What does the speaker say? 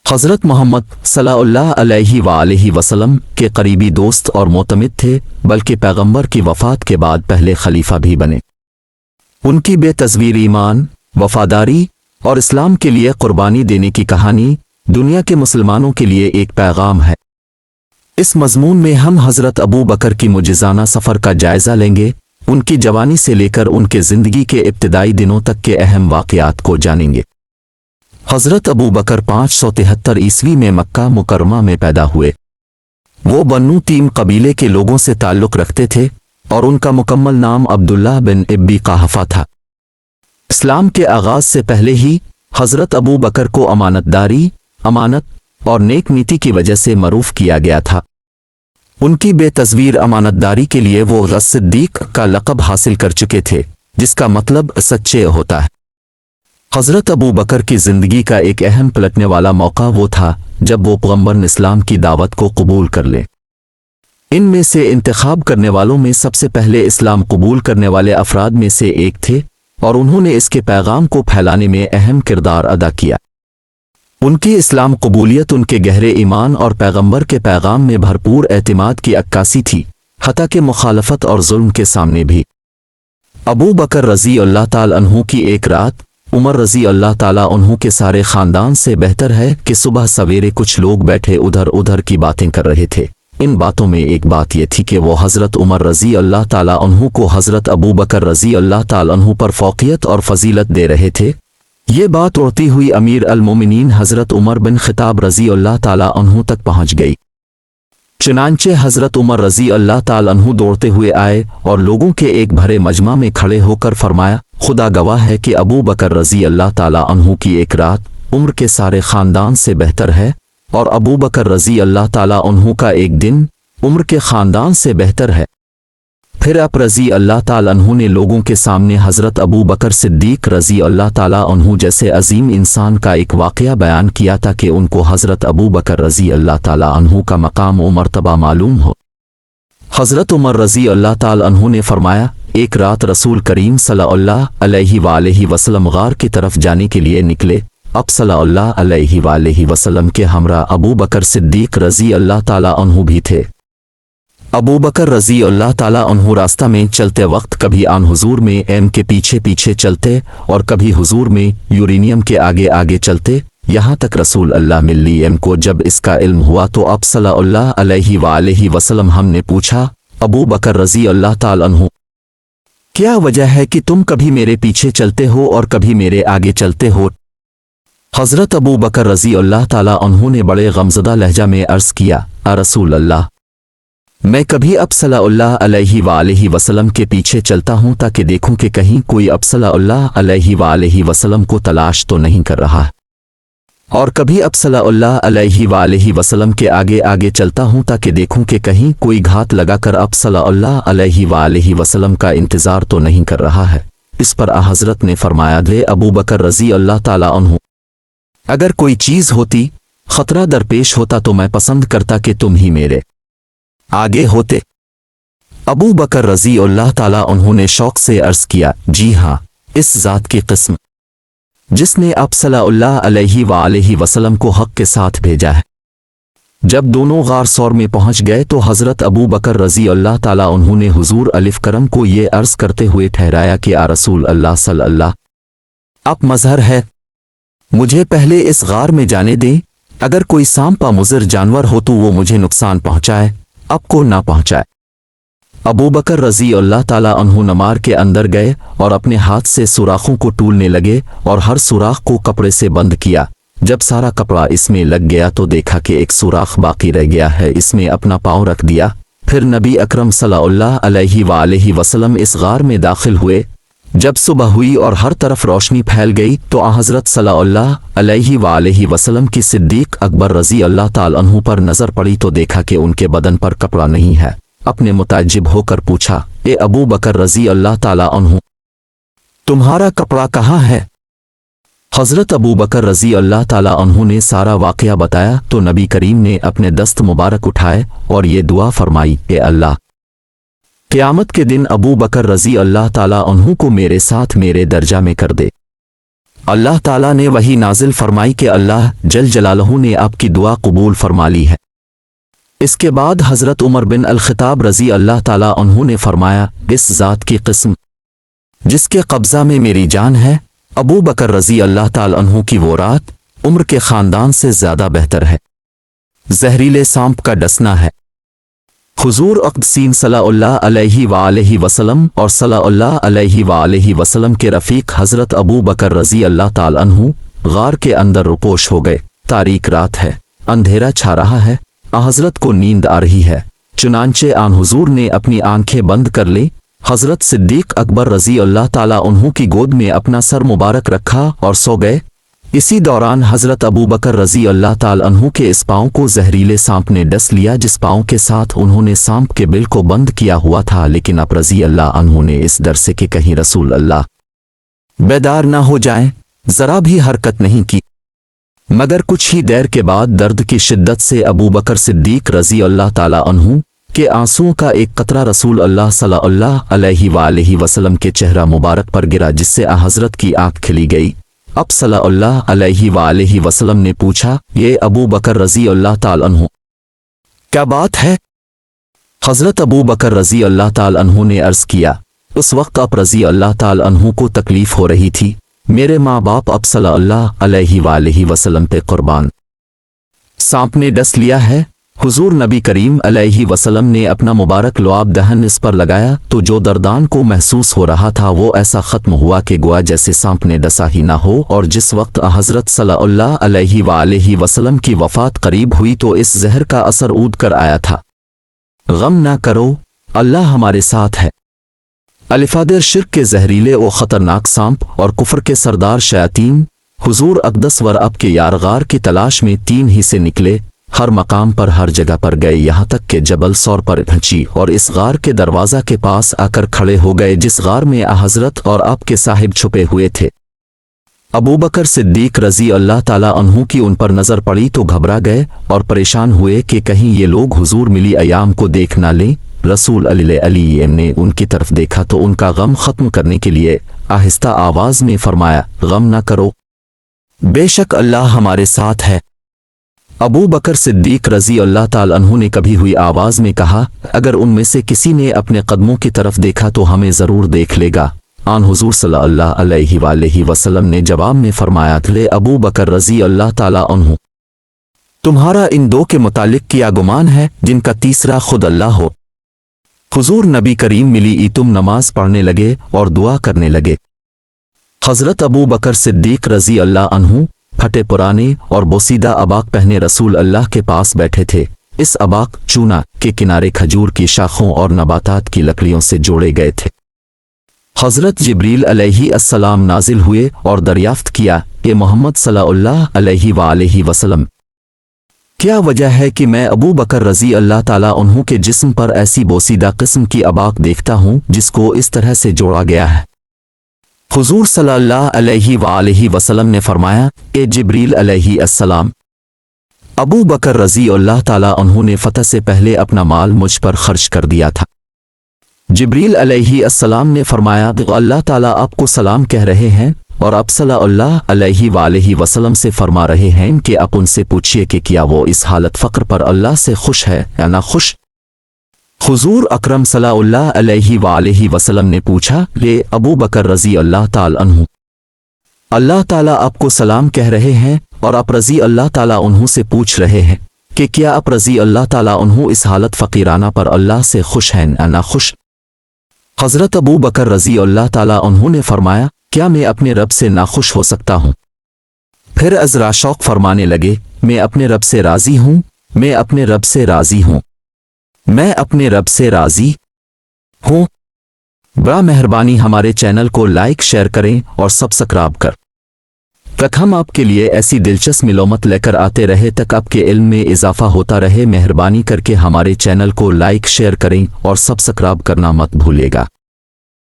حضرت محمد صلی اللہ علیہ وآلہ وسلم کے قریبی دوست اور معتمد تھے، بلکہ پیغمبر کی وفات کے بعد پہلے خلیفہ بھی بنے۔ ان کی بے تزویر ایمان، وفاداری اور اسلام کے لیے قربانی دینے کی کہانی دنیا کے مسلمانوں کے لیے ایک پیغام ہے۔ اس مضمون میں ہم حضرت ابو بکر کی معجزانہ سفر کا جائزہ لیں گے، ان کی جوانی سے لے کر ان کے زندگی کے ابتدائی دنوں تک کے اہم واقعات کو جانیں گے۔ حضرت ابو بکر 573 عیسوی میں مکہ مکرمہ میں پیدا ہوئے۔ وہ بنو تیم قبیلے کے لوگوں سے تعلق رکھتے تھے اور ان کا مکمل نام عبداللہ بن ابی قحافہ تھا۔ اسلام کے آغاز سے پہلے ہی حضرت ابو بکر کو امانتداری، امانت اور نیک نیتی کی وجہ سے معروف کیا گیا تھا۔ ان کی بے تزویر امانتداری کے لیے وہ صدیق کا لقب حاصل کر چکے تھے، جس کا مطلب سچے ہوتا ہے۔ حضرت ابو بکر کی زندگی کا ایک اہم پلٹنے والا موقع وہ تھا جب وہ پیغمبر اسلام کی دعوت کو قبول کر لیں۔ ان میں سے انتخاب کرنے والوں میں سب سے پہلے اسلام قبول کرنے والے افراد میں سے ایک تھے، اور انہوں نے اس کے پیغام کو پھیلانے میں اہم کردار ادا کیا۔ ان کی اسلام قبولیت ان کے گہرے ایمان اور پیغمبر کے پیغام میں بھرپور اعتماد کی عکاسی تھی، حتیٰ کہ مخالفت اور ظلم کے سامنے بھی۔ ابو بکر رضی اللہ تعالیٰ عنہ کی ایک رات عمر رضی اللہ تعالیٰ عنہ کے سارے خاندان سے بہتر ہے کہ صبح سویرے کچھ لوگ بیٹھے ادھر ادھر کی باتیں کر رہے تھے۔ ان باتوں میں ایک بات یہ تھی کہ وہ حضرت عمر رضی اللہ تعالیٰ عنہ کو حضرت ابو بکر رضی اللہ تعالیٰ عنہ پر فوقیت اور فضیلت دے رہے تھے۔ یہ بات اڑتی ہوئی امیر المومنین حضرت عمر بن خطاب رضی اللہ تعالیٰ عنہ تک پہنچ گئی۔ چنانچہ حضرت عمر رضی اللہ تعالیٰ عنہ دوڑتے ہوئے آئے اور لوگوں کے ایک بھرے مجمع میں کھڑے ہو کر فرمایا، خدا گواہ ہے کہ ابو بکر رضی اللہ تعالیٰ عنہ کی ایک رات عمر کے سارے خاندان سے بہتر ہے، اور ابو بکر رضی اللہ تعالیٰ عنہ کا ایک دن عمر کے خاندان سے بہتر ہے۔ پھر آپ رضی اللہ تعالیٰ عنہ نے لوگوں کے سامنے حضرت ابو بکر صدیق رضی اللہ تعالیٰ عنہ جیسے عظیم انسان کا ایک واقعہ بیان کیا تاکہ ان کو حضرت ابو بکر رضی اللہ تعالیٰ عنہ کا مقام و مرتبہ معلوم ہو۔ حضرت عمر رضی اللہ تعالیٰ عنہ نے فرمایا، ایک رات رسول کریم صلی اللہ علیہ وآلہ وسلم غار کی طرف جانے کے لیے نکلے۔ اب صلی اللہ علیہ وآلہ وسلم کے ہمراہ ابو بکر صدیق رضی اللہ تعالیٰ عنہ بھی تھے۔ ابو بکر رضی اللہ تعالیٰ عنہ راستہ میں چلتے وقت کبھی آن حضور میں ایم کے پیچھے پیچھے چلتے اور کبھی حضور میں یورینیم کے آگے آگے چلتے، یہاں تک رسول اللہ ملی ایم کو جب اس کا علم ہوا تو اب صلی اللہ علیہ وآلہ وسلم ہم نے پوچھا، ابو بکر رضی اللہ تعالیٰ عنہ کیا وجہ ہے کہ تم کبھی میرے پیچھے چلتے ہو اور کبھی میرے آگے چلتے ہو؟ حضرت ابو بکر رضی اللہ تعالیٰ عنہ نے بڑے غمزدہ لہجہ میں عرض کیا، رسول اللہ، میں کبھی اب صلی اللہ علیہ وآلہ وسلم کے پیچھے چلتا ہوں تاکہ دیکھوں کہ کہیں کوئی اب صلی اللہ علیہ وآلہ وسلم کو تلاش تو نہیں کر رہا ہے، اور کبھی اب صلی اللہ علیہ وآلہ وسلم کے آگے آگے چلتا ہوں تاکہ دیکھوں کہ کہیں کوئی گھات لگا کر اب صلی اللہ علیہ وآلہ وسلم کا انتظار تو نہیں کر رہا ہے۔ اس پر حضرت نے فرمایا، لے ابو بکر رضی اللہ تعالیٰ عنہ، اگر کوئی چیز ہوتی، خطرہ درپیش ہوتا تو میں پسند کرتا کہ تم ہی میرے آگے ہوتے۔ ابو بکر رضی اللہ تعالیٰ عنہ نے شوق سے عرض کیا، جی ہاں، اس ذات کی قسم جس نے آپ صلی اللہ علیہ وآلہ وسلم کو حق کے ساتھ بھیجا ہے۔ جب دونوں غار ثور میں پہنچ گئے تو حضرت ابو بکر رضی اللہ تعالیٰ عنہ نے حضور الف کرم کو یہ عرض کرتے ہوئے ٹھہرایا کہ رسول اللہ صلی اللہ آپ مظہر ہے، مجھے پہلے اس غار میں جانے دیں، اگر کوئی سانپا مضر جانور ہو تو وہ مجھے نقصان پہنچائے، آپ کو نہ پہنچائے۔ ابو بکر رضی اللہ تعالیٰ عنہ نمار کے اندر گئے اور اپنے ہاتھ سے سوراخوں کو ٹولنے لگے اور ہر سوراخ کو کپڑے سے بند کیا۔ جب سارا کپڑا اس میں لگ گیا تو دیکھا کہ ایک سوراخ باقی رہ گیا ہے، اس میں اپنا پاؤں رکھ دیا۔ پھر نبی اکرم صلی اللہ علیہ وآلہ وسلم اس غار میں داخل ہوئے۔ جب صبح ہوئی اور ہر طرف روشنی پھیل گئی تو حضرت صلی اللہ علیہ وآلہ وسلم کی صدیق اکبر رضی اللہ تعالیٰ عنہ پر نظر پڑی تو دیکھا کہ ان کے بدن پر کپڑا نہیں ہے۔ اپنے متعجب ہو کر پوچھا، اے ابو بکر رضی اللہ تعالیٰ عنہ، تمہارا کپڑا کہاں ہے؟ حضرت ابو بکر رضی اللہ تعالیٰ عنہ نے سارا واقعہ بتایا تو نبی کریم نے اپنے دست مبارک اٹھائے اور یہ دعا فرمائی، اے اللہ، قیامت کے دن ابو بکر رضی اللہ تعالیٰ عنہ کو میرے ساتھ میرے درجہ میں کر دے۔ اللہ تعالیٰ نے وہی نازل فرمائی کہ اللہ جل جلالہ نے آپ کی دعا قبول فرما لی ہے۔ اس کے بعد حضرت عمر بن الخطاب رضی اللہ تعالیٰ عنہ نے فرمایا، اس ذات کی قسم جس کے قبضہ میں میری جان ہے، ابو بکر رضی اللہ تعالیٰ عنہ کی وہ رات عمر کے خاندان سے زیادہ بہتر ہے۔ زہریلے سانپ کا ڈسنا ہے۔ حضور اقدسین صلی اللہ علیہ وآلہ وسلم اور صلی اللہ علیہ وآلہ وسلم کے رفیق حضرت ابو بکر رضی اللہ تعالیٰ عنہ غار کے اندر روپوش ہو گئے۔ تاریک رات ہے، اندھیرا چھا رہا ہے، حضرت کو نیند آ رہی ہے، چنانچہ آن حضور نے اپنی آنکھیں بند کر لی، حضرت صدیق اکبر رضی اللہ تعالیٰ عنہ کی گود میں اپنا سر مبارک رکھا اور سو گئے۔ اسی دوران حضرت ابو بکر رضی اللہ تعالیٰ عنہ کے اس پاؤں کو زہریلے سانپ نے ڈس لیا، جس پاؤں کے ساتھ انہوں نے سانپ کے بل کو بند کیا ہوا تھا، لیکن اب رضی اللہ عنہ نے اس ڈر سے کہ کہیں رسول اللہ بیدار نہ ہو جائیں ذرا بھی حرکت نہیں کی، مگر کچھ ہی دیر کے بعد درد کی شدت سے ابو بکر صدیق رضی اللہ تعالیٰ عنہ کے آنسوؤں کا ایک قطرہ رسول اللہ صلی اللہ علیہ وآلہ وسلم کے چہرہ مبارک پر گرا، جس سے حضرت کی آنکھ کھلی گئی۔ اب صلی اللہ علیہ وآلہ وسلم نے پوچھا، یہ ابو بکر رضی اللہ تعالیٰ عنہ کیا بات ہے؟ حضرت ابو بکر رضی اللہ تعالیٰ عنہ نے عرض کیا، اس وقت اب رضی اللہ تعالیٰ عنہ کو تکلیف ہو رہی تھی، میرے ماں باپ اب صلی اللہ علیہ وآلہ وسلم پہ قربان، سانپ نے ڈس لیا ہے۔ حضور نبی کریم علیہ وسلم نے اپنا مبارک لعاب دہن اس پر لگایا تو جو دردان کو محسوس ہو رہا تھا وہ ایسا ختم ہوا کہ گویا جیسے سانپ نے ڈسا ہی نہ ہو، اور جس وقت حضرت صلی اللہ علیہ وآلہ وسلم کی وفات قریب ہوئی تو اس زہر کا اثر اود کر آیا تھا۔ غم نہ کرو، اللہ ہمارے ساتھ ہے۔ الفادر شرک کے زہریلے و خطرناک سانپ اور کفر کے سردار شیاطین حضور اقدس ور اب کے یارغار کی تلاش میں 3 ہی سے نکلے، ہر مقام پر ہر جگہ پر گئے، یہاں تک کہ جبل سور پر پہنچی اور اس غار کے دروازہ کے پاس آ کر کھڑے ہو گئے جس غار میں حضرت اور آپ کے صاحب چھپے ہوئے تھے۔ ابو بکر صدیق رضی اللہ تعالیٰ عنہ کی ان پر نظر پڑی تو گھبرا گئے اور پریشان ہوئے کہ کہیں یہ لوگ حضور ملی ایام کو دیکھ نہ لیں۔ رسول علیہ نے ان کی طرف دیکھا تو ان کا غم ختم کرنے کے لیے آہستہ آواز میں فرمایا، غم نہ کرو، بے شک اللہ ہمارے ساتھ ہے۔ ابو بکر صدیق رضی اللہ تعالیٰ عنہ نے کبھی ہوئی آواز میں کہا، اگر ان میں سے کسی نے اپنے قدموں کی طرف دیکھا تو ہمیں ضرور دیکھ لے گا۔ آن حضور صلی اللہ علیہ وآلہ وسلم نے جواب میں فرمایا، لے ابو بکر رضی اللہ تعالیٰ عنہ، تمہارا ان 2 کے متعلق کیا گمان ہے جن کا تیسرا خود اللہ ہو؟ حضور نبی کریم ملی تم نماز پڑھنے لگے اور دعا کرنے لگے۔ حضرت ابو بکر صدیق رضی اللہ عنہ پھٹے پرانے اور بوسیدہ اباق پہنے رسول اللہ کے پاس بیٹھے تھے۔ اس اباق چونا کے کنارے کھجور کی شاخوں اور نباتات کی لکڑیوں سے جوڑے گئے تھے۔ حضرت جبریل علیہ السلام نازل ہوئے اور دریافت کیا کہ محمد صلی اللہ علیہ وآلہ وسلم، کیا وجہ ہے کہ میں ابو بکر رضی اللہ تعالیٰ عنہ کے جسم پر ایسی بوسیدہ قسم کی اباق دیکھتا ہوں جس کو اس طرح سے جوڑا گیا ہے؟ حضور صلی اللہ علیہ وآلہ وسلم نے فرمایا کہ جبریل علیہ السلام، ابو بکر رضی اللہ تعالیٰ عنہ نے فتح سے پہلے اپنا مال مجھ پر خرچ کر دیا تھا۔ جبریل علیہ السلام نے فرمایا، اللہ تعالیٰ آپ کو سلام کہہ رہے ہیں اور آپ صلی اللہ علیہ وآلہ وسلم سے فرما رہے ہیں کہ آپ ان سے پوچھئے کہ کیا وہ اس حالت فقر پر اللہ سے خوش ہے یا نہ خوش؟ حضور اکرم صلی اللہ علیہ وآلہ وسلم نے پوچھا، یہ ابو بکر رضی اللہ تعالیٰ عنہ، اللہ تعالیٰ آپ کو سلام کہہ رہے ہیں اور آپ رضی اللہ تعالیٰ عنہ سے پوچھ رہے ہیں کہ کیا آپ رضی اللہ تعالیٰ عنہ اس حالت فقیرانہ پر اللہ سے خوش ہیں یا نہ خوش؟ حضرت ابو بکر رضی اللہ تعالیٰ عنہ نے فرمایا، کیا میں اپنے رب سے ناخوش ہو سکتا ہوں؟ پھر عذرا شوق فرمانے لگے، میں اپنے رب سے راضی ہوں، میں اپنے رب سے راضی ہوں، میں اپنے رب سے راضی ہوں۔ برا مہربانی ہمارے چینل کو لائک، شیئر کریں اور سبسکرائب کر تک ہم آپ کے لیے ایسی دلچسپ معلومات لے کر آتے رہے، تک آپ کے علم میں اضافہ ہوتا رہے۔ مہربانی کر کے ہمارے چینل کو لائک، شیئر کریں اور سبسکرائب کرنا مت بھولیے گا۔